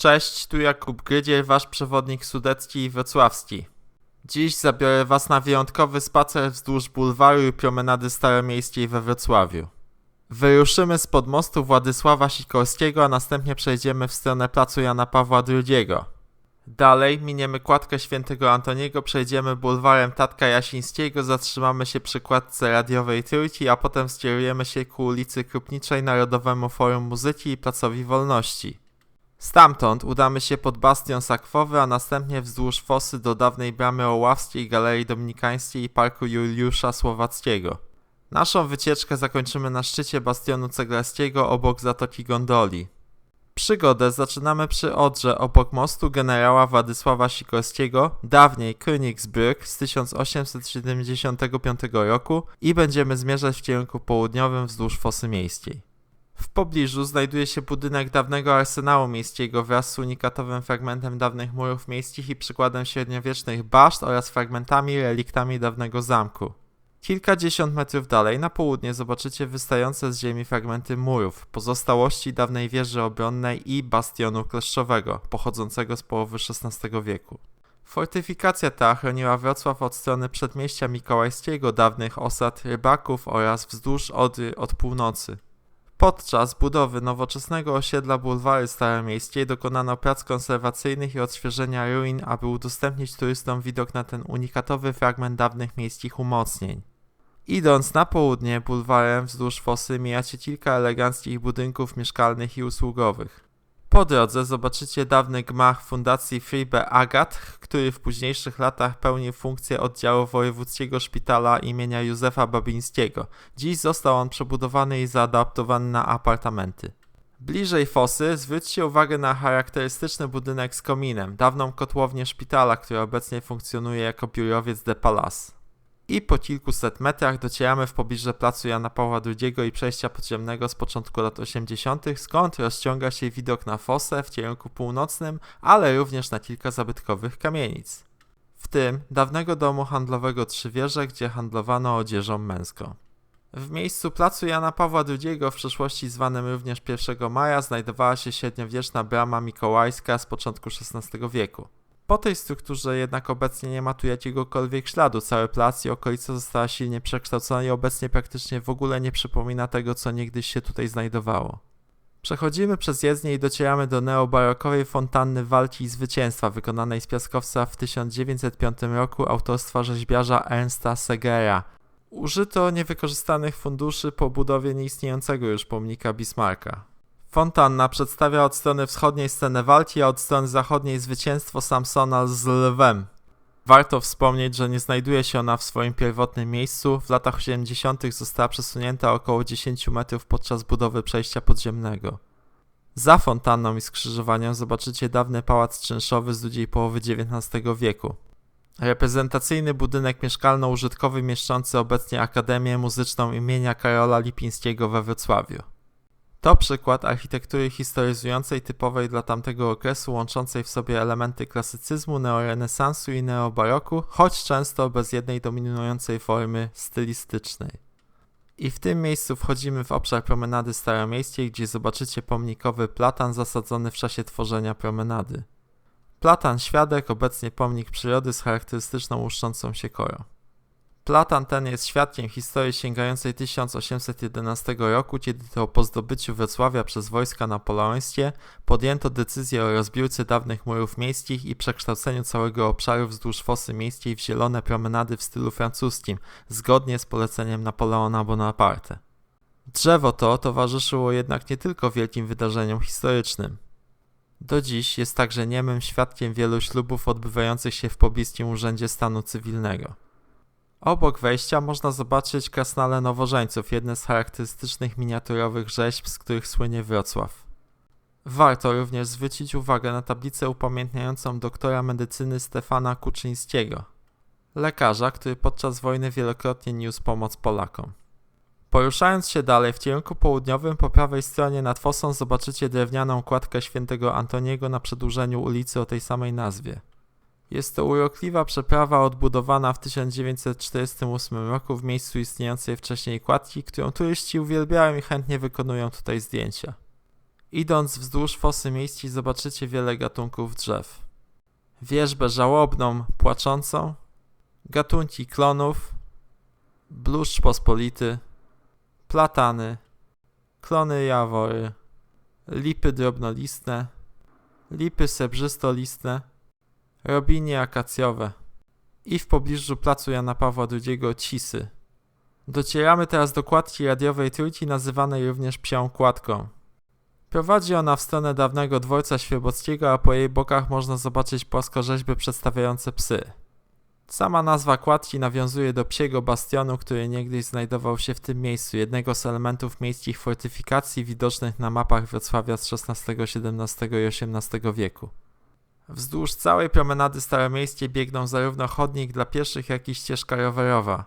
Cześć, tu Jakub Grydziel, wasz przewodnik sudecki i wrocławski. Dziś zabiorę was na wyjątkowy spacer wzdłuż bulwaru i promenady staromiejskiej we Wrocławiu. Wyruszymy spod mostu Władysława Sikorskiego, a następnie przejdziemy w stronę placu Jana Pawła II. Dalej miniemy kładkę Świętego Antoniego, przejdziemy bulwarem Tatka Jasińskiego, zatrzymamy się przy kładce Radiowej Trójki, a potem skierujemy się ku ulicy Krupniczej, Narodowemu Forum Muzyki i Placowi Wolności. Stamtąd udamy się pod Bastion Sakwowy, a następnie wzdłuż fosy do dawnej Bramy Oławskiej, Galerii Dominikańskiej i Parku Juliusza Słowackiego. Naszą wycieczkę zakończymy na szczycie Bastionu Ceglarskiego obok Zatoki Gondoli. Przygodę zaczynamy przy Odrze obok mostu generała Władysława Sikorskiego, dawniej Königsbrück z 1875 roku i będziemy zmierzać w kierunku południowym wzdłuż Fosy Miejskiej. W pobliżu znajduje się budynek dawnego arsenału miejskiego wraz z unikatowym fragmentem dawnych murów miejskich i przykładem średniowiecznych baszt oraz fragmentami reliktami dawnego zamku. Kilkadziesiąt metrów dalej na południe zobaczycie wystające z ziemi fragmenty murów, pozostałości dawnej wieży obronnej i bastionu kleszczowego, pochodzącego z połowy XVI wieku. Fortyfikacja ta chroniła Wrocław od strony przedmieścia mikołajskiego, dawnych osad rybaków oraz wzdłuż Odry od północy. Podczas budowy nowoczesnego osiedla bulwary staromiejskiej dokonano prac konserwacyjnych i odświeżenia ruin, aby udostępnić turystom widok na ten unikatowy fragment dawnych miejskich umocnień. Idąc na południe bulwarem wzdłuż fosy mijacie kilka eleganckich budynków mieszkalnych i usługowych. Po drodze zobaczycie dawny gmach Fundacji Fribe Agat, który w późniejszych latach pełnił funkcję oddziału wojewódzkiego szpitala imienia Józefa Babińskiego. Dziś został on przebudowany i zaadaptowany na apartamenty. Bliżej fosy zwróćcie uwagę na charakterystyczny budynek z kominem, dawną kotłownię szpitala, która obecnie funkcjonuje jako biurowiec de Palace. I po kilkuset metrach docieramy w pobliże placu Jana Pawła II i przejścia podziemnego z początku lat 80., skąd rozciąga się widok na fosę w kierunku północnym, ale również na kilka zabytkowych kamienic. W tym dawnego domu handlowego Trzy Wieże, gdzie handlowano odzieżą męską. W miejscu placu Jana Pawła II, w przeszłości zwanym również 1 maja, znajdowała się średniowieczna brama mikołajska z początku XVI wieku. Po tej strukturze jednak obecnie nie ma tu jakiegokolwiek śladu, cały plac i okolica została silnie przekształcona i obecnie praktycznie w ogóle nie przypomina tego, co niegdyś się tutaj znajdowało. Przechodzimy przez jezdnię i docieramy do neobarokowej fontanny Walki i Zwycięstwa, wykonanej z piaskowca w 1905 roku autorstwa rzeźbiarza Ernsta Segera. Użyto niewykorzystanych funduszy po budowie nieistniejącego już pomnika Bismarcka. Fontanna przedstawia od strony wschodniej scenę walki, a od strony zachodniej zwycięstwo Samsona z lwem. Warto wspomnieć, że nie znajduje się ona w swoim pierwotnym miejscu. W latach 80. została przesunięta około 10 metrów podczas budowy przejścia podziemnego. Za fontanną i skrzyżowaniem zobaczycie dawny pałac czynszowy z drugiej połowy XIX wieku. Reprezentacyjny budynek mieszkalno-użytkowy mieszczący obecnie Akademię Muzyczną imienia Karola Lipińskiego we Wrocławiu. To przykład architektury historyzującej typowej dla tamtego okresu, łączącej w sobie elementy klasycyzmu, neorenesansu i neobaroku, choć często bez jednej dominującej formy stylistycznej. I w tym miejscu wchodzimy w obszar promenady staromiejskiej, gdzie zobaczycie pomnikowy platan zasadzony w czasie tworzenia promenady. Platan Świadek, obecnie pomnik przyrody z charakterystyczną łuszczącą się korą. Platan ten jest świadkiem historii sięgającej 1811 roku, kiedy to po zdobyciu Wrocławia przez wojska napoleońskie podjęto decyzję o rozbiórce dawnych murów miejskich i przekształceniu całego obszaru wzdłuż Fosy Miejskiej w zielone promenady w stylu francuskim, zgodnie z poleceniem Napoleona Bonaparte. Drzewo to towarzyszyło jednak nie tylko wielkim wydarzeniom historycznym. Do dziś jest także niemym świadkiem wielu ślubów odbywających się w pobliskim Urzędzie Stanu Cywilnego. Obok wejścia można zobaczyć krasnale nowożeńców, jedne z charakterystycznych miniaturowych rzeźb, z których słynie Wrocław. Warto również zwrócić uwagę na tablicę upamiętniającą doktora medycyny Stefana Kuczyńskiego, lekarza, który podczas wojny wielokrotnie niósł pomoc Polakom. Poruszając się dalej w kierunku południowym, po prawej stronie nad fosą zobaczycie drewnianą kładkę Świętego Antoniego na przedłużeniu ulicy o tej samej nazwie. Jest to urokliwa przeprawa odbudowana w 1948 roku w miejscu istniejącej wcześniej kładki, którą turyści uwielbiają i chętnie wykonują tutaj zdjęcia. Idąc wzdłuż fosy miejskiej zobaczycie wiele gatunków drzew. Wierzbę żałobną, płaczącą, gatunki klonów, bluszcz pospolity, platany, klony jawory, lipy drobnolistne, lipy sebrzystolistne, robinie akacjowe i w pobliżu placu Jana Pawła II cisy. Docieramy teraz do kładki radiowej Trójki, nazywanej również Psią Kładką. Prowadzi ona w stronę dawnego dworca świebockiego, a po jej bokach można zobaczyć płaskorzeźby przedstawiające psy. Sama nazwa kładki nawiązuje do psiego bastionu, który niegdyś znajdował się w tym miejscu, jednego z elementów miejskich fortyfikacji widocznych na mapach Wrocławia z XVI, XVII i XVIII wieku. Wzdłuż całej promenady staromiejskiej biegną zarówno chodnik dla pieszych, jak i ścieżka rowerowa.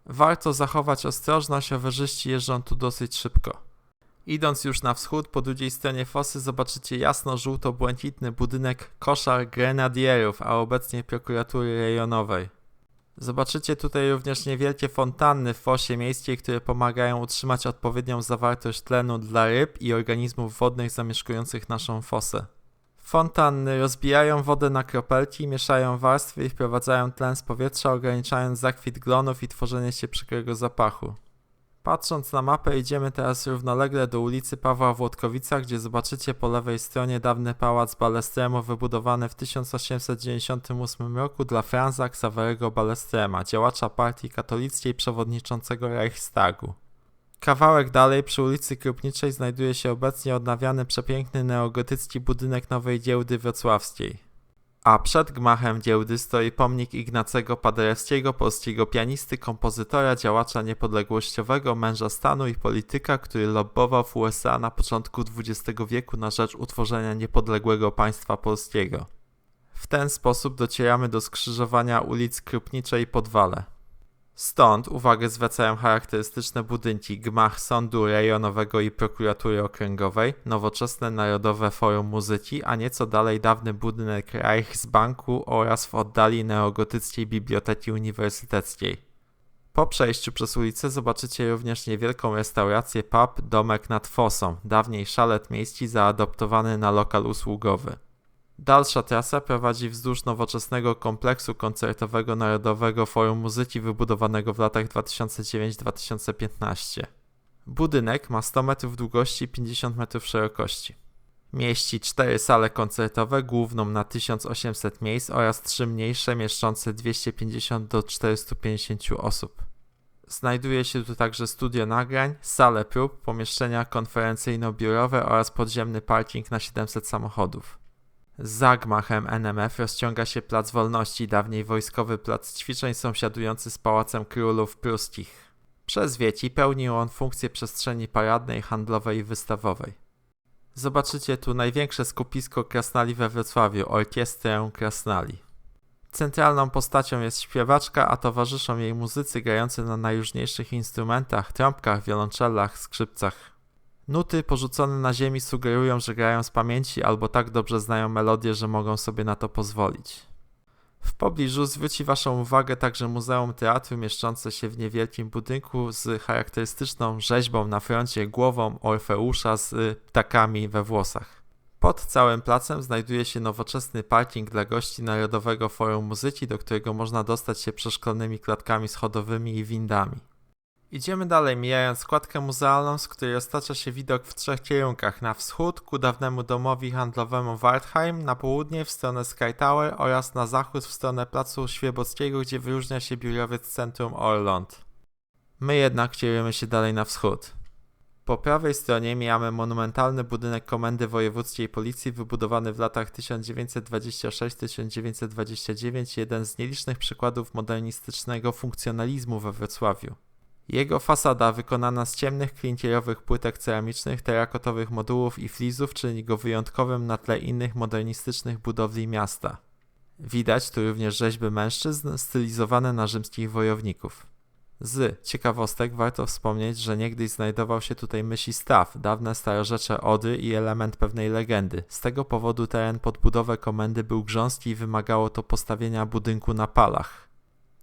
Warto zachować ostrożność, rowerzyści jeżdżą tu dosyć szybko. Idąc już na wschód, po drugiej stronie fosy zobaczycie jasno-żółto-błękitny budynek koszar grenadierów, a obecnie prokuratury rejonowej. Zobaczycie tutaj również niewielkie fontanny w fosie miejskiej, które pomagają utrzymać odpowiednią zawartość tlenu dla ryb i organizmów wodnych zamieszkujących naszą fosę. Fontanny rozbijają wodę na kropelki, mieszają warstwy i wprowadzają tlen z powietrza, ograniczając zakwit glonów i tworzenie się przykrego zapachu. Patrząc na mapę, idziemy teraz równolegle do ulicy Pawła w Włodkowicach, gdzie zobaczycie po lewej stronie dawny pałac Balestremo wybudowany w 1898 roku dla Franza Xaverego Balestrema, działacza partii katolickiej przewodniczącego Reichstagu. Kawałek dalej przy ulicy Krupniczej znajduje się obecnie odnawiany przepiękny neogotycki budynek Nowej Giełdy Wrocławskiej. A przed gmachem giełdy stoi pomnik Ignacego Paderewskiego, polskiego pianisty, kompozytora, działacza niepodległościowego, męża stanu i polityka, który lobbował w USA na początku XX wieku na rzecz utworzenia niepodległego państwa polskiego. W ten sposób docieramy do skrzyżowania ulic Krupniczej i Podwale. Stąd uwagę zwracają charakterystyczne budynki gmach Sądu Rejonowego i Prokuratury Okręgowej, nowoczesne Narodowe Forum Muzyki, a nieco dalej dawny budynek Reichsbanku oraz w oddali neogotyckiej Biblioteki Uniwersyteckiej. Po przejściu przez ulicę zobaczycie również niewielką restaurację pub Domek nad Fosą, dawniej szalet miejski zaadoptowany na lokal usługowy. Dalsza trasa prowadzi wzdłuż nowoczesnego kompleksu koncertowego Narodowego Forum Muzyki wybudowanego w latach 2009-2015. Budynek ma 100 metrów długości i 50 metrów szerokości. Mieści 4 sale koncertowe, główną na 1800 miejsc oraz 3 mniejsze mieszczące 250 do 450 osób. Znajduje się tu także studio nagrań, sale prób, pomieszczenia konferencyjno-biurowe oraz podziemny parking na 700 samochodów. Za gmachem NMF rozciąga się Plac Wolności, dawniej wojskowy plac ćwiczeń sąsiadujący z Pałacem Królów Pruskich. Przez wieki pełnił on funkcję przestrzeni paradnej, handlowej i wystawowej. Zobaczycie tu największe skupisko krasnali we Wrocławiu, Orkiestrę Krasnali. Centralną postacią jest śpiewaczka, a towarzyszą jej muzycy grający na najróżniejszych instrumentach, trąbkach, wiolonczelach, skrzypcach. Nuty porzucone na ziemi sugerują, że grają z pamięci albo tak dobrze znają melodię, że mogą sobie na to pozwolić. W pobliżu zwróci Waszą uwagę także Muzeum Teatru mieszczące się w niewielkim budynku z charakterystyczną rzeźbą na froncie głową Orfeusza z ptakami we włosach. Pod całym placem znajduje się nowoczesny parking dla gości Narodowego Forum Muzyki, do którego można dostać się przeszklonymi klatkami schodowymi i windami. Idziemy dalej, mijając składkę muzealną, z której roztacza się widok w 3 kierunkach: na wschód ku dawnemu domowi handlowemu Waldheim, na południe w stronę Sky Tower oraz na zachód w stronę Placu Świebockiego, gdzie wyróżnia się biurowiec Centrum Orląt. My jednak kierujemy się dalej na wschód. Po prawej stronie mijamy monumentalny budynek Komendy Wojewódzkiej Policji wybudowany w latach 1926-1929, jeden z nielicznych przykładów modernistycznego funkcjonalizmu we Wrocławiu. Jego fasada wykonana z ciemnych klinkierowych płytek ceramicznych, terakotowych modułów i flizów czyni go wyjątkowym na tle innych modernistycznych budowli miasta. Widać tu również rzeźby mężczyzn stylizowane na rzymskich wojowników. Z ciekawostek warto wspomnieć, że niegdyś znajdował się tutaj mysi staw, dawne starorzecze Odry i element pewnej legendy. Z tego powodu teren pod budowę komendy był grząski i wymagało to postawienia budynku na palach.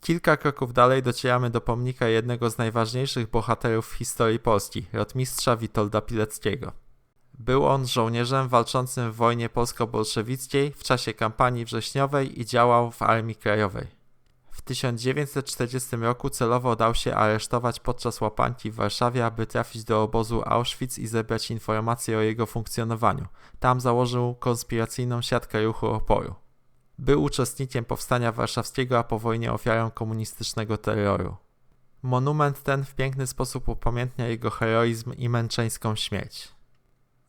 Kilka kroków dalej docieramy do pomnika jednego z najważniejszych bohaterów w historii Polski, rotmistrza Witolda Pileckiego. Był on żołnierzem walczącym w wojnie polsko-bolszewickiej w czasie kampanii wrześniowej i działał w Armii Krajowej. W 1940 roku celowo dał się aresztować podczas łapanki w Warszawie, aby trafić do obozu Auschwitz i zebrać informacje o jego funkcjonowaniu. Tam założył konspiracyjną siatkę ruchu oporu. Był uczestnikiem powstania warszawskiego, a po wojnie ofiarą komunistycznego terroru. Monument ten w piękny sposób upamiętnia jego heroizm i męczeńską śmierć.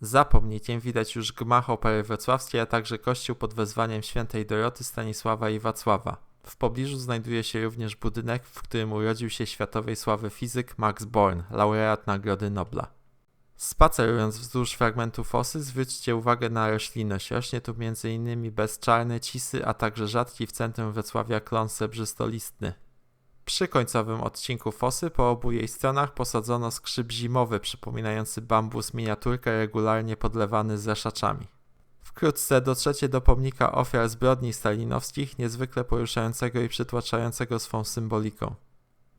Za pomnikiem widać już gmach Opery Wrocławskiej, a także kościół pod wezwaniem świętej Doroty, Stanisława i Wacława. W pobliżu znajduje się również budynek, w którym urodził się światowej sławy fizyk Max Born, laureat Nagrody Nobla. Spacerując wzdłuż fragmentu fosy, zwróćcie uwagę na roślinność. Rośnie tu m.in. bezczarny, cisy, a także rzadki w centrum Wrocławia klon srebrzystolistny. Przy końcowym odcinku fosy po obu jej stronach posadzono skrzyp zimowy przypominający bambus miniaturkę regularnie podlewany zraszaczami. Wkrótce dotrzecie do pomnika ofiar zbrodni stalinowskich, niezwykle poruszającego i przytłaczającego swą symboliką.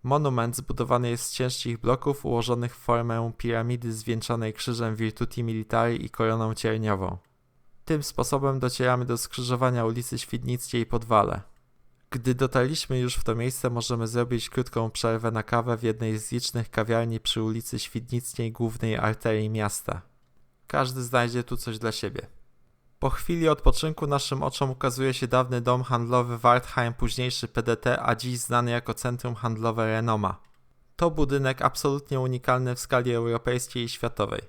Monument zbudowany jest z ciężkich bloków ułożonych w formę piramidy zwieńczonej krzyżem Virtuti Militari i koroną cierniową. Tym sposobem docieramy do skrzyżowania ulicy Świdnickiej i Podwale. Gdy dotarliśmy już w to miejsce, możemy zrobić krótką przerwę na kawę w jednej z licznych kawiarni przy ulicy Świdnickiej, głównej arterii miasta. Każdy znajdzie tu coś dla siebie. Po chwili odpoczynku naszym oczom ukazuje się dawny dom handlowy Wartheim, późniejszy PDT, a dziś znany jako centrum handlowe Renoma. To budynek absolutnie unikalny w skali europejskiej i światowej.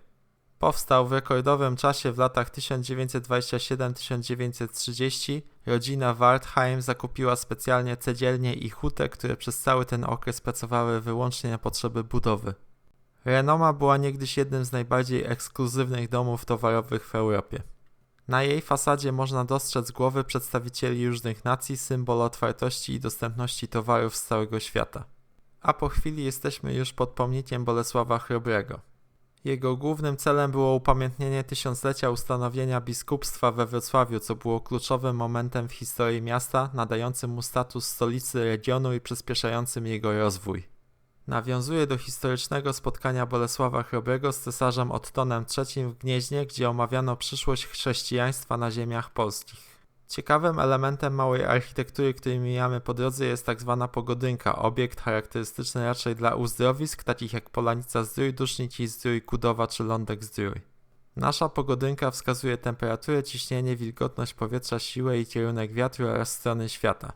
Powstał w rekordowym czasie w latach 1927-1930. Rodzina Wartheim zakupiła specjalnie cegielnie i hutę, które przez cały ten okres pracowały wyłącznie na potrzeby budowy. Renoma była niegdyś jednym z najbardziej ekskluzywnych domów towarowych w Europie. Na jej fasadzie można dostrzec głowy przedstawicieli różnych nacji, symbol otwartości i dostępności towarów z całego świata. A po chwili jesteśmy już pod pomnikiem Bolesława Chrobrego. Jego głównym celem było upamiętnienie tysiąclecia ustanowienia biskupstwa we Wrocławiu, co było kluczowym momentem w historii miasta, nadającym mu status stolicy regionu i przyspieszającym jego rozwój. Nawiązuje do historycznego spotkania Bolesława Chrobrego z cesarzem Ottonem III w Gnieźnie, gdzie omawiano przyszłość chrześcijaństwa na ziemiach polskich. Ciekawym elementem małej architektury, który mijamy po drodze, jest tak zwana pogodynka, obiekt charakterystyczny raczej dla uzdrowisk, takich jak Polanica Zdrój, Dusznici Zdrój, Kudowa czy Lądek Zdrój. Nasza pogodynka wskazuje temperaturę, ciśnienie, wilgotność powietrza, siłę i kierunek wiatru oraz strony świata.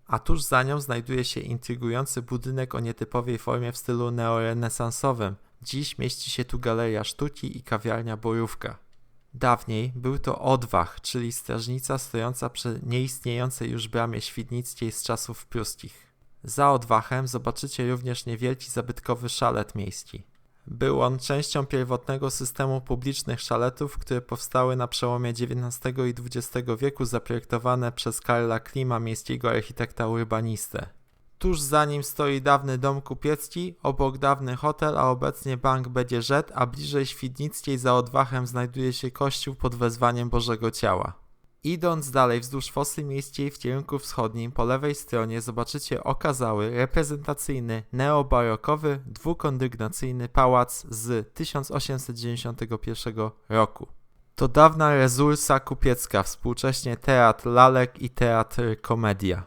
A tuż za nią znajduje się intrygujący budynek o nietypowej formie w stylu neorenesansowym. Dziś mieści się tu galeria sztuki i kawiarnia Borówka. Dawniej był to odwach, czyli strażnica stojąca przy nieistniejącej już bramie świdnickiej z czasów pruskich. Za odwachem zobaczycie również niewielki zabytkowy szalet miejski. Był on częścią pierwotnego systemu publicznych szaletów, które powstały na przełomie XIX i XX wieku, zaprojektowane przez Karla Klima, miejskiego architekta urbanistę. Tuż za nim stoi dawny dom kupiecki, obok dawny hotel, a obecnie bank BGŻ, a bliżej Świdnickiej za odwachem znajduje się kościół pod wezwaniem Bożego Ciała. Idąc dalej wzdłuż fosy miejskiej w kierunku wschodnim, po lewej stronie zobaczycie okazały, reprezentacyjny, neobarokowy, dwukondygnacyjny pałac z 1891 roku. To dawna rezulsa kupiecka, współcześnie teatr lalek i teatr komedia.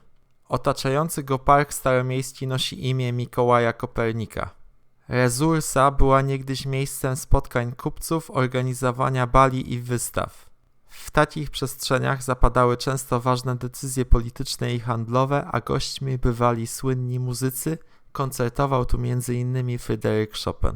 Otaczający go park staromiejski nosi imię Mikołaja Kopernika. Rezulsa była niegdyś miejscem spotkań kupców, organizowania bali i wystaw. W takich przestrzeniach zapadały często ważne decyzje polityczne i handlowe, a gośćmi bywali słynni muzycy, koncertował tu m.in. Fryderyk Chopin.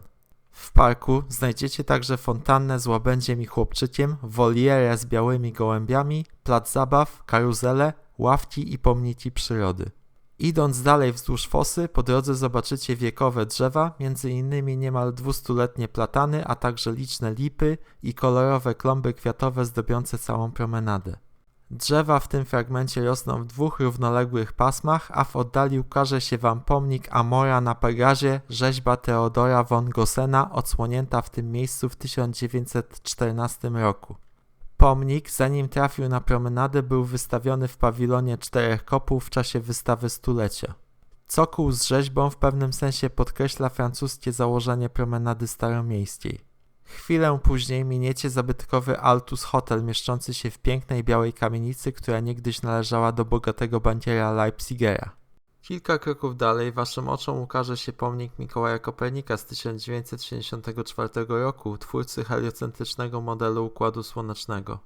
W parku znajdziecie także fontannę z łabędziem i chłopczykiem, wolierę z białymi gołębiami, plac zabaw, karuzelę, ławki i pomniki przyrody. Idąc dalej wzdłuż fosy, po drodze zobaczycie wiekowe drzewa, m.in. niemal 200-letnie platany, a także liczne lipy i kolorowe klomby kwiatowe zdobiące całą promenadę. Drzewa w tym fragmencie rosną w dwóch równoległych pasmach, a w oddali ukaże się wam pomnik Amora na Pegazie, rzeźba Theodora von Gossena, odsłonięta w tym miejscu w 1914 roku. Pomnik, zanim trafił na promenadę, był wystawiony w pawilonie Czterech Kopów w czasie wystawy stulecia. Cokół z rzeźbą w pewnym sensie podkreśla francuskie założenie promenady staromiejskiej. Chwilę później miniecie zabytkowy Altus Hotel mieszczący się w pięknej białej kamienicy, która niegdyś należała do bogatego bankiera Leipzigera. Kilka kroków dalej waszym oczom ukaże się pomnik Mikołaja Kopernika z 1964 roku, twórcy heliocentrycznego modelu Układu Słonecznego.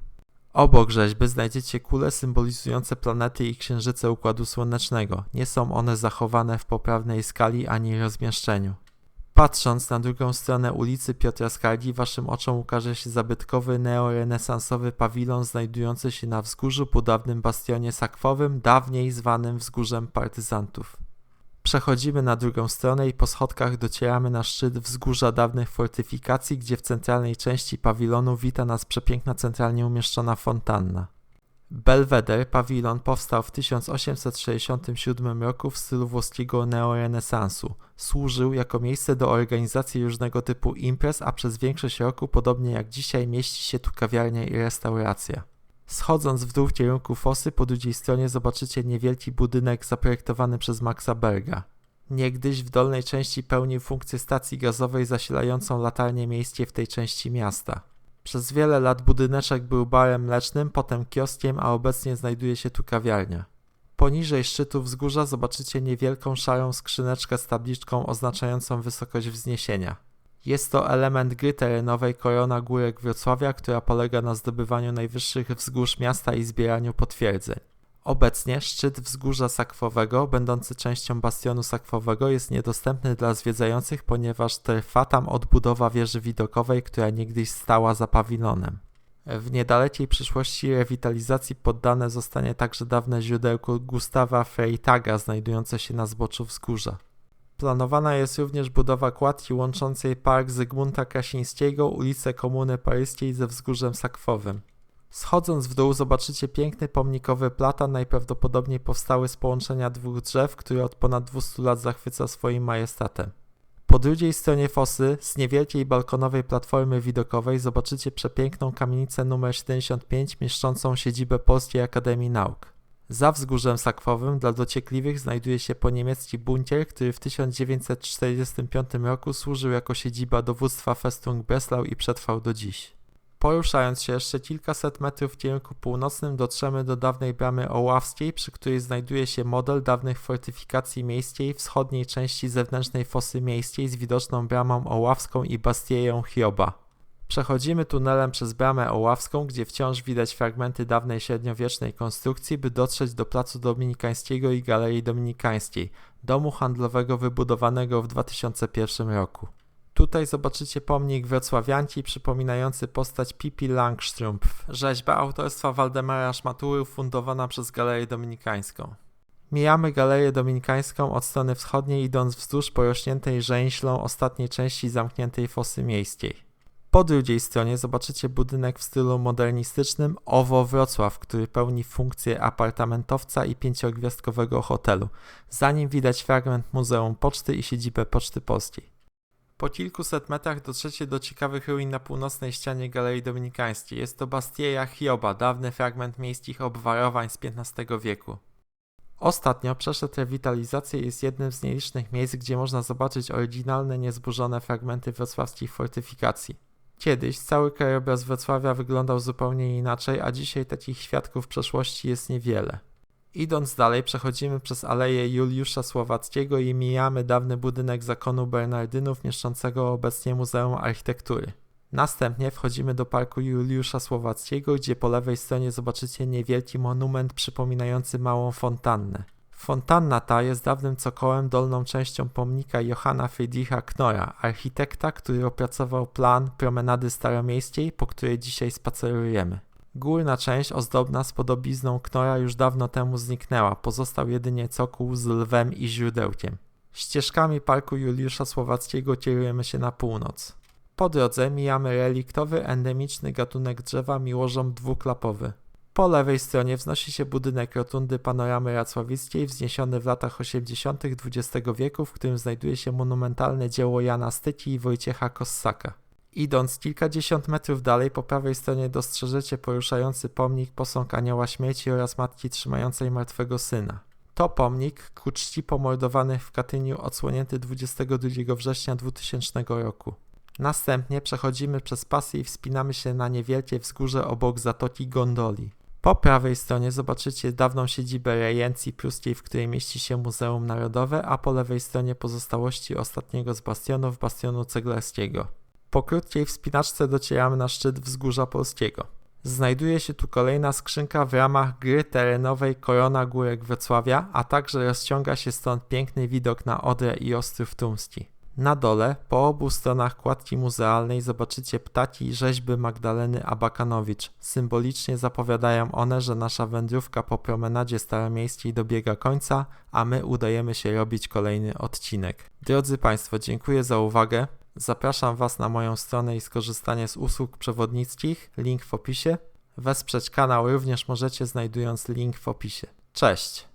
Obok rzeźby znajdziecie kule symbolizujące planety i księżyce Układu Słonecznego. Nie są one zachowane w poprawnej skali ani rozmieszczeniu. Patrząc na drugą stronę ulicy Piotra Skargi, waszym oczom ukaże się zabytkowy neorenesansowy pawilon znajdujący się na wzgórzu po dawnym bastionie sakwowym, dawniej zwanym wzgórzem partyzantów. Przechodzimy na drugą stronę i po schodkach docieramy na szczyt wzgórza dawnych fortyfikacji, gdzie w centralnej części pawilonu wita nas przepiękna centralnie umieszczona fontanna. Belweder, pawilon, powstał w 1867 roku w stylu włoskiego neorenesansu. Służył jako miejsce do organizacji różnego typu imprez, a przez większość roku, podobnie jak dzisiaj, mieści się tu kawiarnia i restauracja. Schodząc w dół w kierunku fosy, po drugiej stronie zobaczycie niewielki budynek zaprojektowany przez Maxa Berga. Niegdyś w dolnej części pełnił funkcję stacji gazowej zasilającą latarnie miejskie w tej części miasta. Przez wiele lat budyneczek był barem mlecznym, potem kioskiem, a obecnie znajduje się tu kawiarnia. Poniżej szczytu wzgórza zobaczycie niewielką szarą skrzyneczkę z tabliczką oznaczającą wysokość wzniesienia. Jest to element gry terenowej Korona Górek Wrocławia, która polega na zdobywaniu najwyższych wzgórz miasta i zbieraniu potwierdzeń. Obecnie szczyt wzgórza sakwowego, będący częścią bastionu sakwowego, jest niedostępny dla zwiedzających, ponieważ trwa tam odbudowa wieży widokowej, która niegdyś stała za pawilonem. W niedalekiej przyszłości rewitalizacji poddane zostanie także dawne źródełko Gustawa Freytaga znajdujące się na zboczu wzgórza. Planowana jest również budowa kładki łączącej park Zygmunta Krasińskiego, ulicę Komuny Paryskiej ze wzgórzem sakwowym. Schodząc w dół zobaczycie piękny pomnikowy platan, najprawdopodobniej powstały z połączenia dwóch drzew, który od ponad 200 lat zachwyca swoim majestatem. Po drugiej stronie fosy, z niewielkiej balkonowej platformy widokowej, zobaczycie przepiękną kamienicę nr 75 mieszczącą siedzibę Polskiej Akademii Nauk. Za wzgórzem sakwowym dla dociekliwych znajduje się poniemiecki bunkier, który w 1945 roku służył jako siedziba dowództwa Festung Breslau i przetrwał do dziś. Poruszając się jeszcze kilkaset metrów w kierunku północnym dotrzemy do dawnej bramy Oławskiej, przy której znajduje się model dawnych fortyfikacji miejskiej wschodniej części zewnętrznej fosy miejskiej z widoczną bramą Oławską i bastieją Hioba. Przechodzimy tunelem przez bramę Oławską, gdzie wciąż widać fragmenty dawnej średniowiecznej konstrukcji, by dotrzeć do Placu Dominikańskiego i Galerii Dominikańskiej, domu handlowego wybudowanego w 2001 roku. Tutaj zobaczycie pomnik wrocławianki przypominający postać Pippi Langstrumpf, rzeźba autorstwa Waldemara Szmatuły fundowana przez Galerię Dominikańską. Mijamy Galerię Dominikańską od strony wschodniej, idąc wzdłuż porośniętej żęślą ostatniej części zamkniętej fosy miejskiej. Po drugiej stronie zobaczycie budynek w stylu modernistycznym OWO Wrocław, który pełni funkcję apartamentowca i 5-gwiazdkowego hotelu. Za nim widać fragment Muzeum Poczty i siedzibę Poczty Polskiej. Po kilkuset metrach dotrzecie do ciekawych ruin na północnej ścianie Galerii Dominikańskiej. Jest to Bastieja Hioba, dawny fragment miejskich obwarowań z XV wieku. Ostatnio przeszedł rewitalizację i jest jednym z nielicznych miejsc, gdzie można zobaczyć oryginalne, niezburzone fragmenty wrocławskich fortyfikacji. Kiedyś cały krajobraz Wrocławia wyglądał zupełnie inaczej, a dzisiaj takich świadków przeszłości jest niewiele. Idąc dalej przechodzimy przez Aleję Juliusza Słowackiego i mijamy dawny budynek zakonu Bernardynów mieszczącego obecnie Muzeum Architektury. Następnie wchodzimy do parku Juliusza Słowackiego, gdzie po lewej stronie zobaczycie niewielki monument przypominający małą fontannę. Fontanna ta jest dawnym cokołem, dolną częścią pomnika Johanna Friedricha Knorra, architekta, który opracował plan promenady staromiejskiej, po której dzisiaj spacerujemy. Górna część ozdobna z podobizną Knorra już dawno temu zniknęła, pozostał jedynie cokół z lwem i źródełkiem. Ścieżkami parku Juliusza Słowackiego kierujemy się na północ. Po drodze mijamy reliktowy, endemiczny gatunek drzewa miłożąb dwuklapowy. Po lewej stronie wznosi się budynek rotundy Panoramy Racławickiej, wzniesiony w latach 80. XX wieku, w którym znajduje się monumentalne dzieło Jana Styki i Wojciecha Kossaka. Idąc kilkadziesiąt metrów dalej, po prawej stronie dostrzeżecie poruszający pomnik Posąg Anioła Śmierci oraz matki trzymającej martwego syna. To pomnik ku czci pomordowanych w Katyniu, odsłonięty 22 września 2000 roku. Następnie przechodzimy przez pasy i wspinamy się na niewielkie wzgórze obok Zatoki Gondoli. Po prawej stronie zobaczycie dawną siedzibę rejencji pruskiej, w której mieści się Muzeum Narodowe, a po lewej stronie pozostałości ostatniego z bastionów, bastionu ceglarskiego. Po krótkiej wspinaczce docieramy na szczyt wzgórza polskiego. Znajduje się tu kolejna skrzynka w ramach gry terenowej Korona Górek Wrocławia, a także rozciąga się stąd piękny widok na Odrę i Ostrów Tumski. Na dole, po obu stronach kładki muzealnej zobaczycie ptaki i rzeźby Magdaleny Abakanowicz. Symbolicznie zapowiadają one, że nasza wędrówka po promenadzie staromiejskiej dobiega końca, a my udajemy się robić kolejny odcinek. Drodzy Państwo, dziękuję za uwagę. Zapraszam Was na moją stronę i skorzystanie z usług przewodnickich, link w opisie. Wesprzeć kanał również możecie znajdując link w opisie. Cześć!